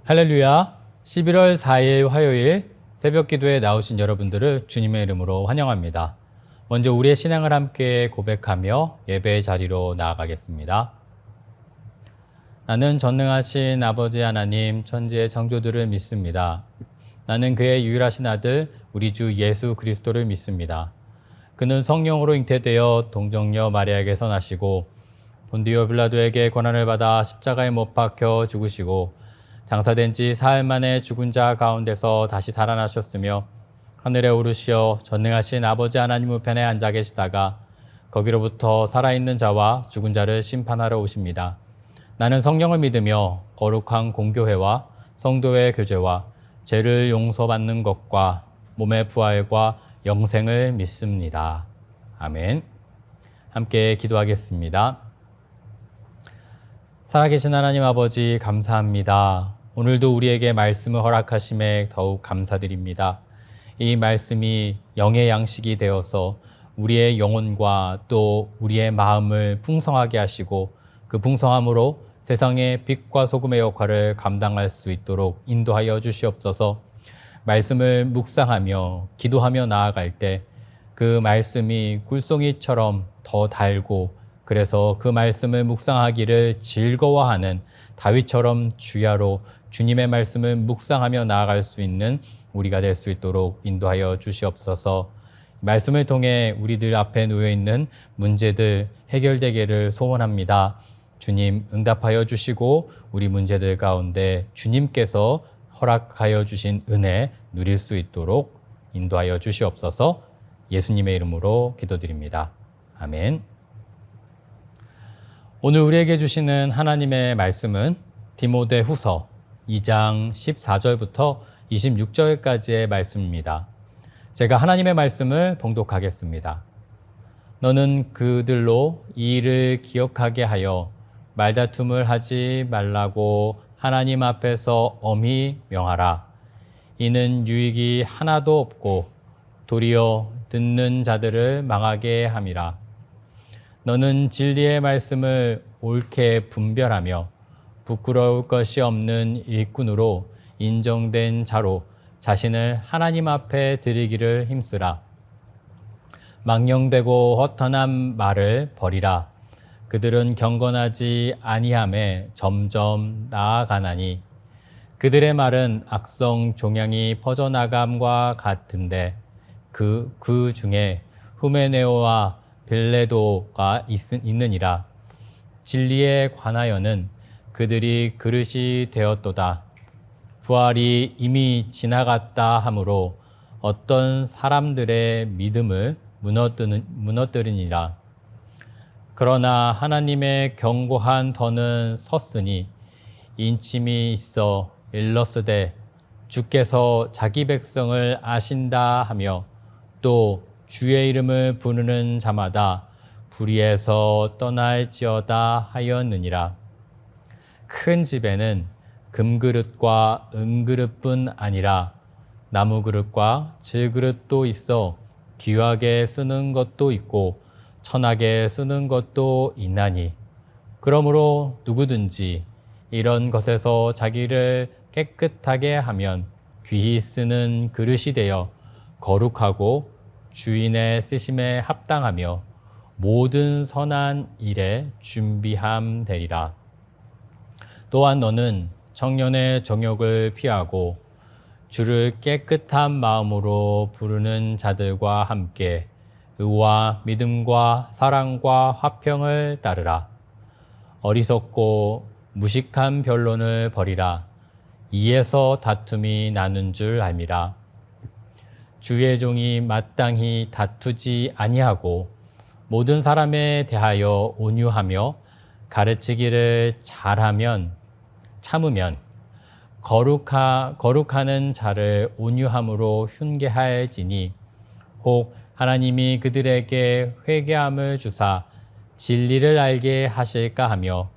할렐루야. 11월 4일 화요일 새벽 기도에 나오신 여러분들을 주님의 이름으로 환영합니다. 먼저 우리의 신앙을 함께 고백하며 예배의 자리로 나아가겠습니다. 나는 전능하신 아버지 하나님 천지의 창조주를 믿습니다. 나는 그의 유일하신 아들 우리 주 예수 그리스도를 믿습니다. 그는 성령으로 잉태되어 동정녀 마리아에게서 나시고 본디오 빌라도에게 고난을 받아 십자가에 못 박혀 죽으시고 장사된 지 사흘 만에 죽은 자 가운데서 다시 살아나셨으며 하늘에 오르시어 전능하신 아버지 하나님 우편에 앉아 계시다가 거기로부터 살아있는 자와 죽은 자를 심판하러 오십니다. 나는 성령을 믿으며 거룩한 공교회와 성도의 교제와 죄를 용서받는 것과 몸의 부활과 영생을 믿습니다. 아멘. 함께 기도하겠습니다. 살아계신 하나님 아버지 감사합니다. 오늘도 우리에게 말씀을 허락하심에 더욱 감사드립니다. 이 말씀이 영의 양식이 되어서 우리의 영혼과 또 우리의 마음을 풍성하게 하시고 그 풍성함으로 세상의 빛과 소금의 역할을 감당할 수 있도록 인도하여 주시옵소서. 말씀을 묵상하며 기도하며 나아갈 때 그 말씀이 꿀송이처럼 더 달고 그래서 그 말씀을 묵상하기를 즐거워하는 다윗처럼 주야로 주님의 말씀을 묵상하며 나아갈 수 있는 우리가 될 수 있도록 인도하여 주시옵소서. 말씀을 통해 우리들 앞에 놓여 있는 문제들 해결되기를 소원합니다. 주님 응답하여 주시고 우리 문제들 가운데 주님께서 허락하여 주신 은혜 누릴 수 있도록 인도하여 주시옵소서. 예수님의 이름으로 기도드립니다. 아멘. 오늘 우리에게 주시는 하나님의 말씀은 디모데 후서 2장 14절부터 26절까지의 말씀입니다. 제가 하나님의 말씀을 봉독하겠습니다. 너는 그들로 이 일을 기억하게 하여 말다툼을 하지 말라고 하나님 앞에서 엄히 명하라. 이는 유익이 하나도 없고 도리어 듣는 자들을 망하게 함이라. 너는 진리의 말씀을 옳게 분별하며 부끄러울 것이 없는 일꾼으로 인정된 자로 자신을 하나님 앞에 드리기를 힘쓰라. 망령되고 허탄한 말을 버리라. 그들은 경건하지 아니함에 점점 나아가나니 그들의 말은 악성 종양이 퍼져나감과 같은데 그 중에 후메네오와 빌레도가 있느니라. 진리에 관하여는 그들이 그릇이 되었도다. 부활이 이미 지나갔다 하므로 어떤 사람들의 믿음을 무너뜨리니라. 그러나 하나님의 견고한 덫은 섰으니 인침이 있어 일렀으되 주께서 자기 백성을 아신다 하며 또 주의 이름을 부르는 자마다 불의에서 떠날지어다 하였느니라. 큰 집에는 금그릇과 은그릇뿐 아니라 나무그릇과 질그릇도 있어 귀하게 쓰는 것도 있고 천하게 쓰는 것도 있나니 그러므로 누구든지 이런 것에서 자기를 깨끗하게 하면 귀히 쓰는 그릇이 되어 거룩하고 주인의 쓰심에 합당하며 모든 선한 일에 준비함 되리라. 또한 너는 청년의 정욕을 피하고 주를 깨끗한 마음으로 부르는 자들과 함께 의와 믿음과 사랑과 화평을 따르라. 어리석고 무식한 변론을 버리라. 이에서 다툼이 나는 줄 알미라. 주의 종이 마땅히 다투지 아니하고 모든 사람에 대하여 온유하며 가르치기를 참으면 거룩하는 자를 온유함으로 훈계할지니 혹 하나님이 그들에게 회개함을 주사 진리를 알게 하실까 하며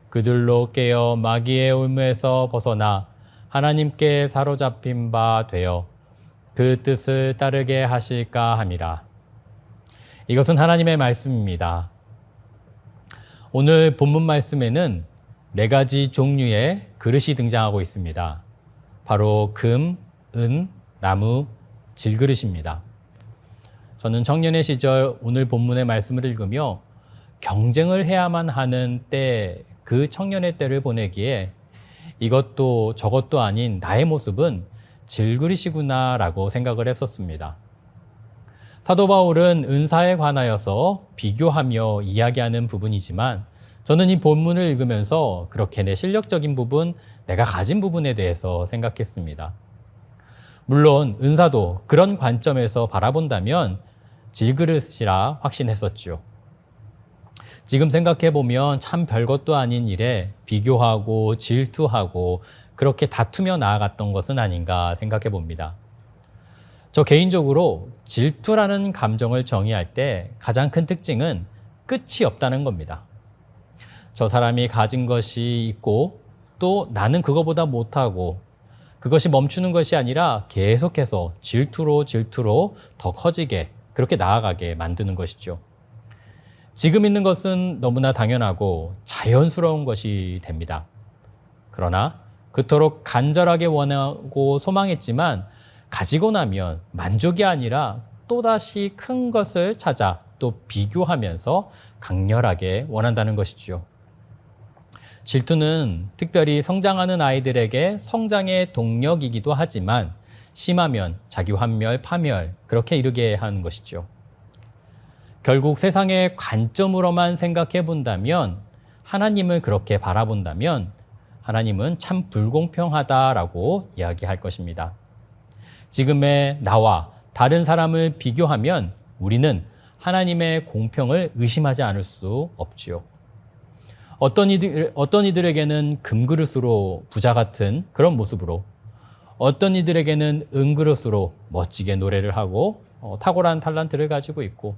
그들로 깨어 마귀의 올무에서 벗어나 하나님께 사로잡힌 바 되어 그 뜻을 따르게 하실까 함이라. 이것은 하나님의 말씀입니다. 오늘 본문 말씀에는 네 가지 종류의 그릇이 등장하고 있습니다. 바로 금, 은, 나무, 질그릇입니다. 저는 청년의 시절 오늘 본문의 말씀을 읽으며 경쟁을 해야만 하는 때, 그 청년의 때를 보내기에 이것도 저것도 아닌 나의 모습은 질그릇이구나라고 생각을 했었습니다. 사도 바울은 은사에 관하여서 비교하며 이야기하는 부분이지만 저는 이 본문을 읽으면서 그렇게 내 실력적인 부분, 내가 가진 부분에 대해서 생각했습니다. 물론 은사도 그런 관점에서 바라본다면 질그릇이라 확신했었죠. 지금 생각해보면 참 별것도 아닌 일에 비교하고 질투하고 그렇게 다투며 나아갔던 것은 아닌가 생각해봅니다. 저 개인적으로 질투라는 감정을 정의할 때 가장 큰 특징은 끝이 없다는 겁니다. 저 사람이 가진 것이 있고 또 나는 그거보다 못하고 그것이 멈추는 것이 아니라 계속해서 질투로 더 커지게 그렇게 나아가게 만드는 것이죠. 지금 있는 것은 너무나 당연하고 자연스러운 것이 됩니다. 그러나 그토록 간절하게 원하고 소망했지만 가지고 나면 만족이 아니라 또다시 큰 것을 찾아 또 비교하면서 강렬하게 원한다는 것이죠. 질투는 특별히 성장하는 아이들에게 성장의 동력이기도 하지만 심하면 자기 환멸, 파멸 그렇게 이르게 하는 것이죠. 결국 세상의 관점으로만 생각해 본다면, 하나님을 그렇게 바라본다면 하나님은 참 불공평하다라고 이야기할 것입니다. 지금의 나와 다른 사람을 비교하면 우리는 하나님의 공평을 의심하지 않을 수 없지요. 어떤 이들에게는 금그릇으로 부자 같은 그런 모습으로, 어떤 이들에게는 은그릇으로 멋지게 노래를 하고 탁월한 탤런트를 가지고 있고,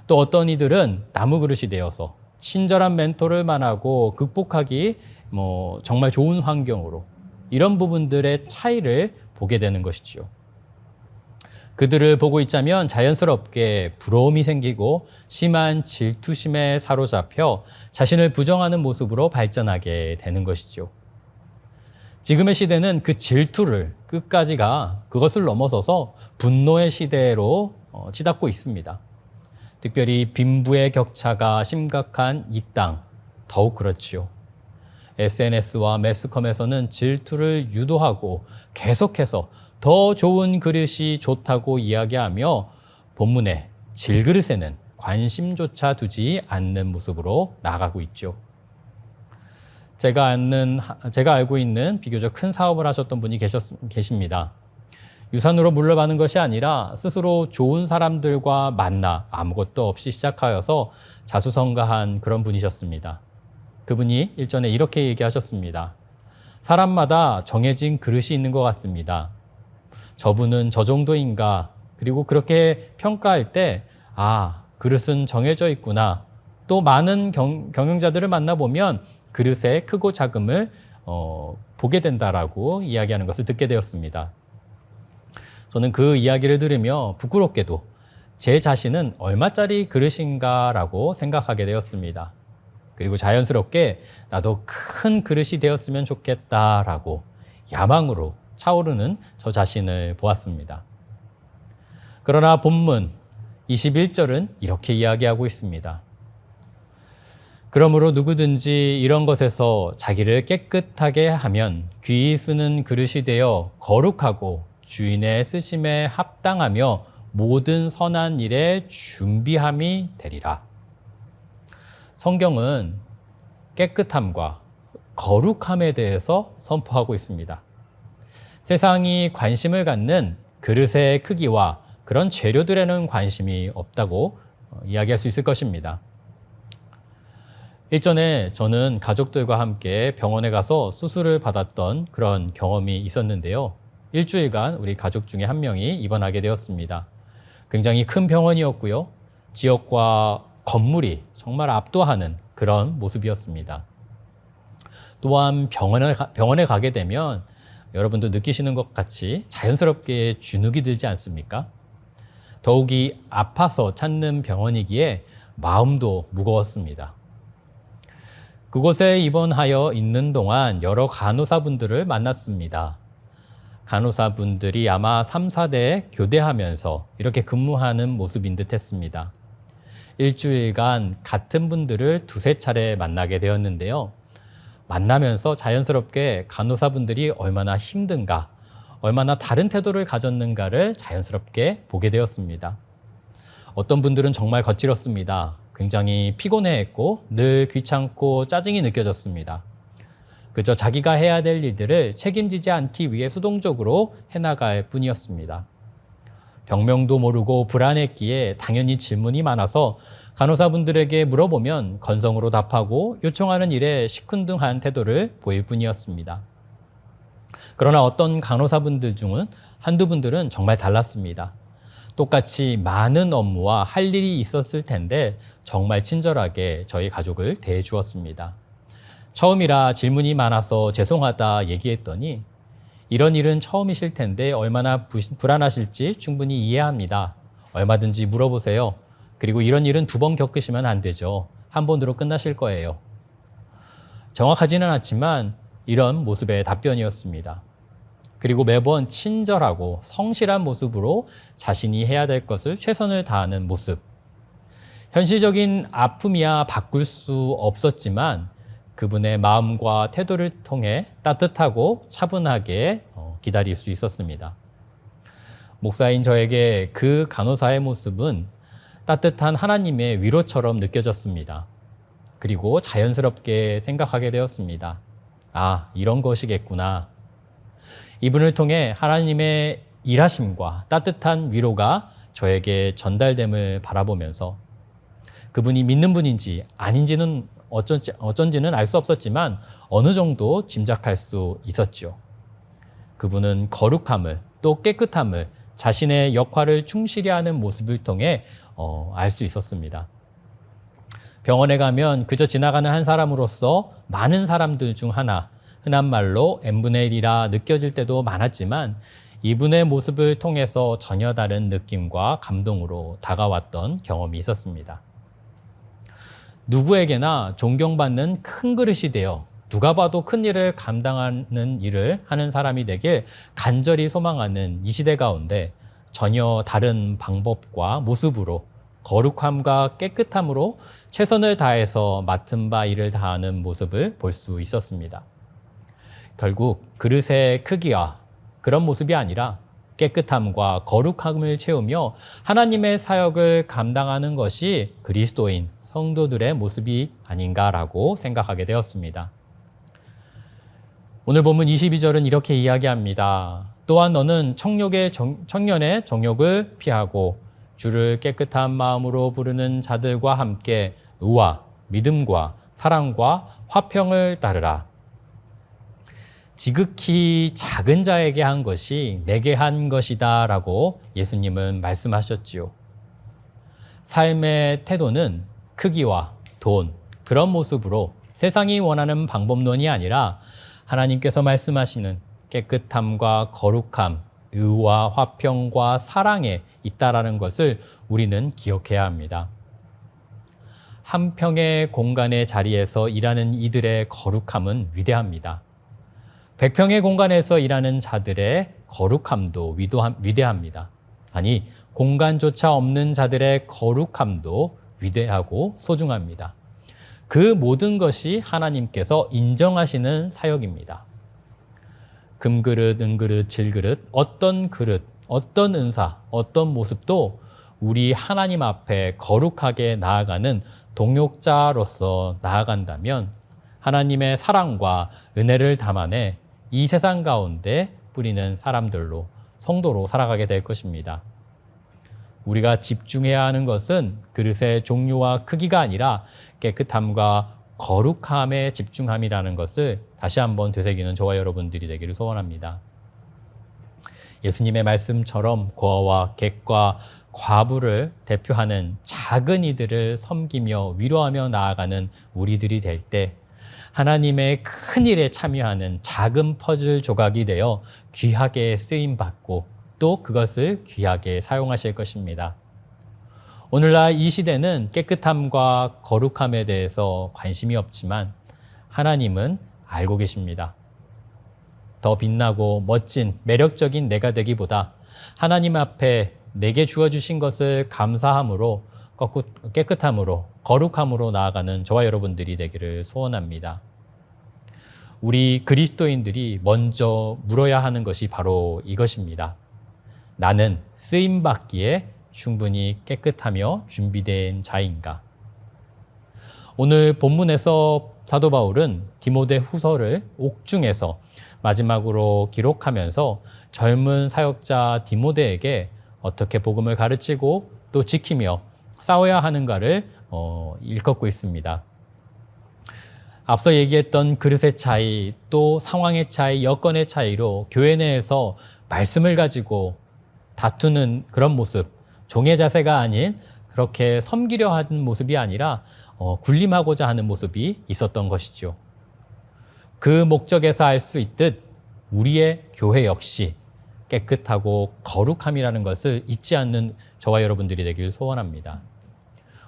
또 어떤 이들은 나무 그릇이 되어서 친절한 멘토를 만나고 극복하기 정말 좋은 환경으로, 이런 부분들의 차이를 보게 되는 것이지요. 그들을 보고 있자면 자연스럽게 부러움이 생기고 심한 질투심에 사로잡혀 자신을 부정하는 모습으로 발전하게 되는 것이죠. 지금의 시대는 그 질투를 끝까지가 그것을 넘어서서 분노의 시대로 치닫고 있습니다. 특별히 빈부의 격차가 심각한 이 땅, 더욱 그렇지요. SNS와 매스컴에서는 질투를 유도하고 계속해서 더 좋은 그릇이 좋다고 이야기하며 본문의 질그릇에는 관심조차 두지 않는 모습으로 나아가고 있죠. 제가 알고 있는 비교적 큰 사업을 하셨던 분이 계십니다. 유산으로 물려받은 것이 아니라 스스로 좋은 사람들과 만나 아무것도 없이 시작하여서 자수성가한 그런 분이셨습니다. 그분이 일전에 이렇게 얘기하셨습니다. 사람마다 정해진 그릇이 있는 것 같습니다. 저분은 저 정도인가? 그리고 그렇게 평가할 때 그릇은 정해져 있구나. 또 많은 경영자들을 만나보면 그릇의 크고 작음을 보게 된다라고 이야기하는 것을 듣게 되었습니다. 저는 그 이야기를 들으며 부끄럽게도 제 자신은 얼마짜리 그릇인가라고 생각하게 되었습니다. 그리고 자연스럽게 나도 큰 그릇이 되었으면 좋겠다라고 야망으로 차오르는 저 자신을 보았습니다. 그러나 본문 21절은 이렇게 이야기하고 있습니다. 그러므로 누구든지 이런 것에서 자기를 깨끗하게 하면 귀히 쓰는 그릇이 되어 거룩하고 주인의 쓰심에 합당하며 모든 선한 일에 준비함이 되리라. 성경은 깨끗함과 거룩함에 대해서 선포하고 있습니다. 세상이 관심을 갖는 그릇의 크기와 그런 재료들에는 관심이 없다고 이야기할 수 있을 것입니다. 일전에 저는 가족들과 함께 병원에 가서 수술을 받았던 그런 경험이 있었는데요. 일주일간 우리 가족 중에 한 명이 입원하게 되었습니다. 굉장히 큰 병원이었고요. 지역과 건물이 정말 압도하는 그런 모습이었습니다. 또한 병원에 가게 되면 여러분도 느끼시는 것 같이 자연스럽게 주눅이 들지 않습니까? 더욱이 아파서 찾는 병원이기에 마음도 무거웠습니다. 그곳에 입원하여 있는 동안 여러 간호사분들을 만났습니다. 간호사분들이 아마 3, 4대 교대하면서 이렇게 근무하는 모습인 듯 했습니다. 일주일간 같은 분들을 두세 차례 만나게 되었는데요. 만나면서 자연스럽게 간호사분들이 얼마나 힘든가, 얼마나 다른 태도를 가졌는가를 자연스럽게 보게 되었습니다. 어떤 분들은 정말 거칠었습니다. 굉장히 피곤해했고 늘 귀찮고 짜증이 느껴졌습니다. 그저 자기가 해야 될 일들을 책임지지 않기 위해 수동적으로 해나갈 뿐이었습니다. 병명도 모르고 불안했기에 당연히 질문이 많아서 간호사분들에게 물어보면 건성으로 답하고 요청하는 일에 시큰둥한 태도를 보일 뿐이었습니다. 그러나 어떤 간호사분들 중은 한두 분들은 정말 달랐습니다. 똑같이 많은 업무와 할 일이 있었을 텐데 정말 친절하게 저희 가족을 대해주었습니다. 처음이라 질문이 많아서 죄송하다 얘기했더니 이런 일은 처음이실 텐데 얼마나 불안하실지 충분히 이해합니다. 얼마든지 물어보세요. 그리고 이런 일은 2번 겪으시면 안 되죠. 한 번으로 끝나실 거예요. 정확하지는 않지만 이런 모습의 답변이었습니다. 그리고 매번 친절하고 성실한 모습으로 자신이 해야 될 것을 최선을 다하는 모습. 현실적인 아픔이야 바꿀 수 없었지만 그분의 마음과 태도를 통해 따뜻하고 차분하게 기다릴 수 있었습니다. 목사인 저에게 그 간호사의 모습은 따뜻한 하나님의 위로처럼 느껴졌습니다. 그리고 자연스럽게 생각하게 되었습니다. 아, 이런 것이겠구나. 이분을 통해 하나님의 일하심과 따뜻한 위로가 저에게 전달됨을 바라보면서 그분이 믿는 분인지 아닌지는 어쩐지는 알 수 없었지만 어느 정도 짐작할 수 있었죠. 그분은 거룩함을 또 깨끗함을 자신의 역할을 충실히 하는 모습을 통해 알 수 있었습니다. 병원에 가면 그저 지나가는 한 사람으로서 많은 사람들 중 하나, 흔한 말로 n분의 1이라 느껴질 때도 많았지만 이분의 모습을 통해서 전혀 다른 느낌과 감동으로 다가왔던 경험이 있었습니다. 누구에게나 존경받는 큰 그릇이 되어 누가 봐도 큰 일을 감당하는 일을 하는 사람이 되길 간절히 소망하는 이 시대 가운데 전혀 다른 방법과 모습으로 거룩함과 깨끗함으로 최선을 다해서 맡은 바 일을 다하는 모습을 볼 수 있었습니다. 결국 그릇의 크기와 그런 모습이 아니라 깨끗함과 거룩함을 채우며 하나님의 사역을 감당하는 것이 그리스도인 성도들의 모습이 아닌가라고 생각하게 되었습니다. 오늘 본문 22절은 이렇게 이야기합니다. 또한 너는 청년의 정욕을 피하고 주를 깨끗한 마음으로 부르는 자들과 함께 의와 믿음과 사랑과 화평을 따르라. 지극히 작은 자에게 한 것이 내게 한 것이다 라고 예수님은 말씀하셨지요. 삶의 태도는 크기와 돈, 그런 모습으로 세상이 원하는 방법론이 아니라 하나님께서 말씀하시는 깨끗함과 거룩함, 의와 화평과 사랑에 있다라는 것을 우리는 기억해야 합니다. 한 평의 공간의 자리에서 일하는 이들의 거룩함은 위대합니다. 100평의 공간에서 일하는 자들의 거룩함도 위대합니다. 아니, 공간조차 없는 자들의 거룩함도 위대하고 소중합니다. 그 모든 것이 하나님께서 인정하시는 사역입니다. 금그릇, 은그릇, 질그릇, 어떤 그릇, 어떤 은사, 어떤 모습도 우리 하나님 앞에 거룩하게 나아가는 동역자로서 나아간다면 하나님의 사랑과 은혜를 담아내 이 세상 가운데 뿌리는 사람들로, 성도로 살아가게 될 것입니다. 우리가 집중해야 하는 것은 그릇의 종류와 크기가 아니라 깨끗함과 거룩함에 집중함이라는 것을 다시 한번 되새기는 저와 여러분들이 되기를 소원합니다. 예수님의 말씀처럼 고아와 객과 과부를 대표하는 작은 이들을 섬기며 위로하며 나아가는 우리들이 될 때 하나님의 큰 일에 참여하는 작은 퍼즐 조각이 되어 귀하게 쓰임받고 또 그것을 귀하게 사용하실 것입니다. 오늘날 이 시대는 깨끗함과 거룩함에 대해서 관심이 없지만 하나님은 알고 계십니다. 더 빛나고 멋진 매력적인 내가 되기보다 하나님 앞에 내게 주어주신 것을 감사함으로 깨끗함으로 거룩함으로 나아가는 저와 여러분들이 되기를 소원합니다. 우리 그리스도인들이 먼저 물어야 하는 것이 바로 이것입니다. 나는 쓰임받기에 충분히 깨끗하며 준비된 자인가? 오늘 본문에서 사도 바울은 디모데 후서를 옥중에서 마지막으로 기록하면서 젊은 사역자 디모데에게 어떻게 복음을 가르치고 또 지키며 싸워야 하는가를 일컫고 있습니다. 앞서 얘기했던 그릇의 차이, 또 상황의 차이, 여건의 차이로 교회 내에서 말씀을 가지고 다투는 그런 모습, 종의 자세가 아닌 그렇게 섬기려 하는 모습이 아니라 군림하고자 하는 모습이 있었던 것이죠. 그 목적에서 알 수 있듯 우리의 교회 역시 깨끗하고 거룩함이라는 것을 잊지 않는 저와 여러분들이 되길 소원합니다.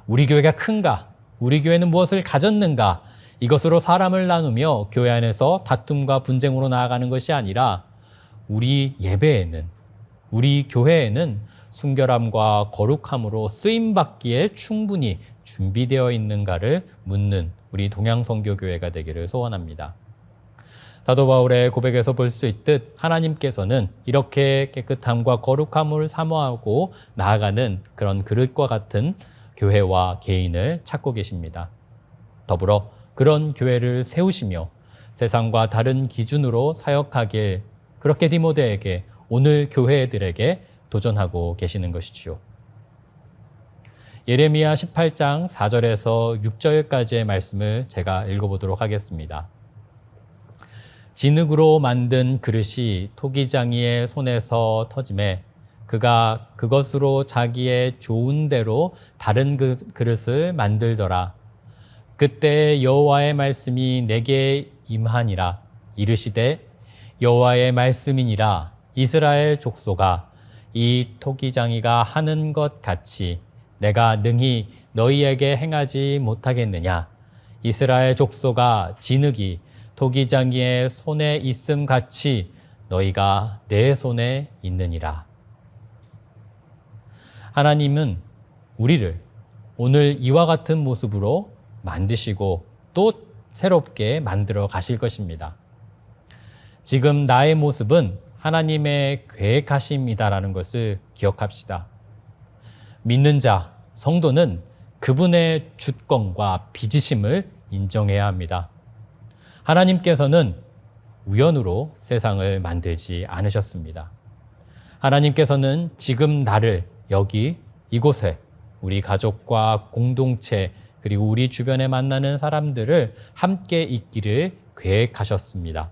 우리 교회가 큰가? 우리 교회는 무엇을 가졌는가? 이것으로 사람을 나누며 교회 안에서 다툼과 분쟁으로 나아가는 것이 아니라 우리 예배에는, 우리 교회에는 순결함과 거룩함으로 쓰임받기에 충분히 준비되어 있는가를 묻는 우리 동양선교교회가 되기를 소원합니다. 사도 바울의 고백에서 볼 수 있듯 하나님께서는 이렇게 깨끗함과 거룩함을 사모하고 나아가는 그런 그릇과 같은 교회와 개인을 찾고 계십니다. 더불어 그런 교회를 세우시며 세상과 다른 기준으로 사역하길 그렇게 디모데에게 오늘 교회들에게 도전하고 계시는 것이지요. 예레미야 18장 4절에서 6절까지의 말씀을 제가 읽어보도록 하겠습니다. 진흙으로 만든 그릇이 토기장이의 손에서 터짐에 그가 그것으로 자기의 좋은 대로 다른 그릇을 만들더라. 그때 여호와의 말씀이 내게 임하니라. 이르시되 여호와의 말씀이니라. 이스라엘 족속아 이 토기장이가 하는 것 같이 내가 능히 너희에게 행하지 못하겠느냐. 이스라엘 족속아 진흙이 토기장이의 손에 있음 같이 너희가 내 손에 있느니라. 하나님은 우리를 오늘 이와 같은 모습으로 만드시고 또 새롭게 만들어 가실 것입니다. 지금 나의 모습은 하나님의 계획하심이다라는 것을 기억합시다. 믿는 자, 성도는 그분의 주권과 빚으심을 인정해야 합니다. 하나님께서는 우연으로 세상을 만들지 않으셨습니다. 하나님께서는 지금 나를 여기 이곳에 우리 가족과 공동체 그리고 우리 주변에 만나는 사람들을 함께 있기를 계획하셨습니다.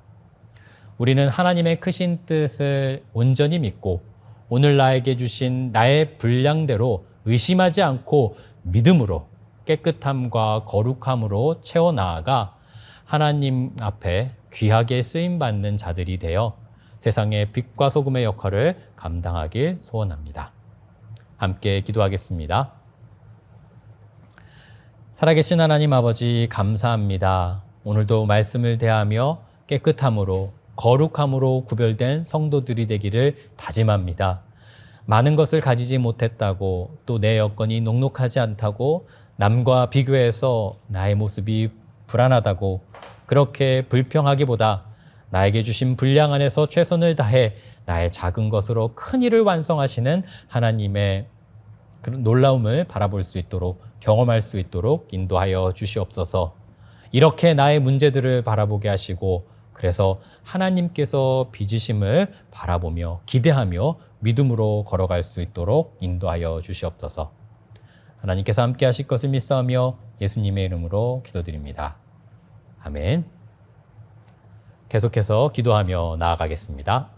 우리는 하나님의 크신 뜻을 온전히 믿고 오늘 나에게 주신 나의 분량대로 의심하지 않고 믿음으로 깨끗함과 거룩함으로 채워나아가 하나님 앞에 귀하게 쓰임받는 자들이 되어 세상의 빛과 소금의 역할을 감당하길 소원합니다. 함께 기도하겠습니다. 살아계신 하나님 아버지 감사합니다. 오늘도 말씀을 대하며 깨끗함으로 거룩함으로 구별된 성도들이 되기를 다짐합니다. 많은 것을 가지지 못했다고 또 내 여건이 녹록하지 않다고 남과 비교해서 나의 모습이 불안하다고 그렇게 불평하기보다 나에게 주신 분량 안에서 최선을 다해 나의 작은 것으로 큰 일을 완성하시는 하나님의 그런 놀라움을 바라볼 수 있도록 경험할 수 있도록 인도하여 주시옵소서. 이렇게 나의 문제들을 바라보게 하시고 그래서 하나님께서 빚으심을 바라보며 기대하며 믿음으로 걸어갈 수 있도록 인도하여 주시옵소서. 하나님께서 함께 하실 것을 믿사오며 예수님의 이름으로 기도드립니다. 아멘. 계속해서 기도하며 나아가겠습니다.